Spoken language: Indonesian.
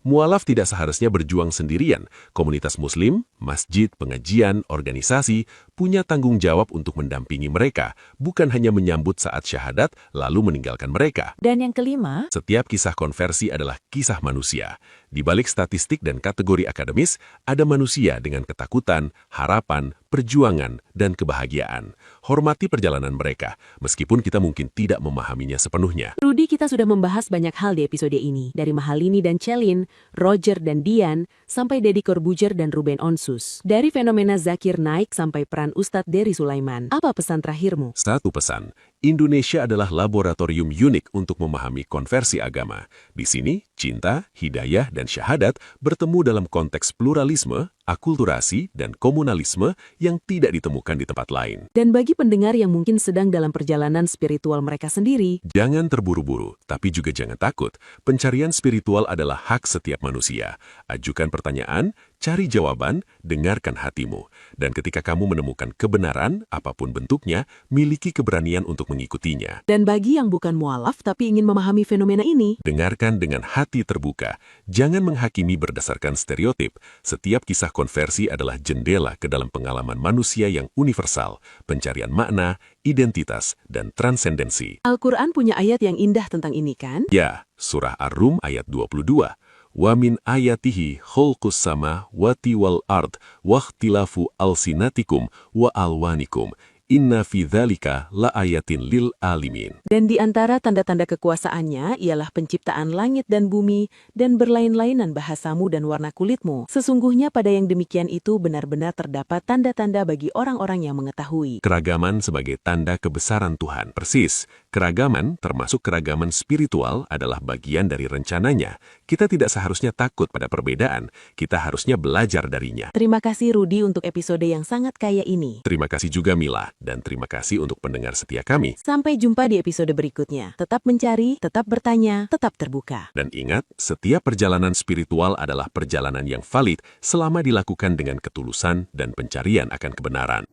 Mualaf tidak seharusnya berjuang sendirian. Komunitas muslim, masjid, pengajian, organisasi punya tanggung jawab untuk mendampingi mereka, bukan hanya menyambut saat syahadat lalu meninggalkan mereka. Dan yang kelima, Setiap kisah konversi adalah kisah manusia. Di balik statistik dan kategori akademis, ada manusia dengan ketakutan, harapan, perjuangan, dan kebahagiaan. Hormati perjalanan mereka, meskipun kita mungkin tidak memahaminya sepenuhnya. Rudy, kita sudah membahas banyak hal di episode ini. Dari Mahalini dan Celin, Roger dan Dian, sampai Deddy Corbuzier dan Ruben Onsus. Dari fenomena Zakir Naik sampai peran Ustadz Dery Sulaiman. Apa pesan terakhirmu? Satu pesan, Indonesia adalah laboratorium unik untuk memahami konversi agama. Di sini, cinta, hidayah, dan syahadat bertemu dalam konteks pluralisme, akulturasi, dan komunalisme yang tidak ditemukan di tempat lain. Dan bagi pendengar yang mungkin sedang dalam perjalanan spiritual mereka sendiri, Jangan terburu-buru, tapi juga jangan takut. Pencarian spiritual adalah hak setiap manusia. Ajukan pertanyaan, cari jawaban, dengarkan hatimu. Dan ketika kamu menemukan kebenaran, apapun bentuknya, miliki keberanian untuk mengikutinya. dan bagi yang bukan mualaf tapi ingin memahami fenomena ini, Dengarkan dengan hati terbuka. Jangan menghakimi berdasarkan stereotip. Setiap kisah konversi adalah jendela ke dalam pengalaman manusia yang universal, pencarian makna, identitas, dan transendensi. Al-Quran punya ayat yang indah tentang ini kan? Ya, surah Ar-Rum ayat 22. Wa min ayatihi khalqus samawati wal ard wa ikhtilafu alsinatikum wa alwanikum. Inna fi dzalika la ayatin lil alimin. Dan di antara tanda-tanda kekuasaannya ialah penciptaan langit dan bumi dan berlain-lainan bahasamu dan warna kulitmu. Sesungguhnya pada yang demikian itu benar-benar terdapat tanda-tanda bagi orang-orang yang mengetahui. Keragaman sebagai tanda kebesaran Tuhan. Persis, keragaman termasuk keragaman spiritual adalah bagian dari rencananya. Kita tidak seharusnya takut pada perbedaan, kita harusnya belajar darinya. Terima kasih Rudy untuk episode yang sangat kaya ini. Terima kasih juga Mila, dan terima kasih untuk pendengar setia kami. Sampai jumpa di episode berikutnya. Tetap mencari, tetap bertanya, tetap terbuka. Dan ingat, setiap perjalanan spiritual adalah perjalanan yang valid selama dilakukan dengan ketulusan dan pencarian akan kebenaran.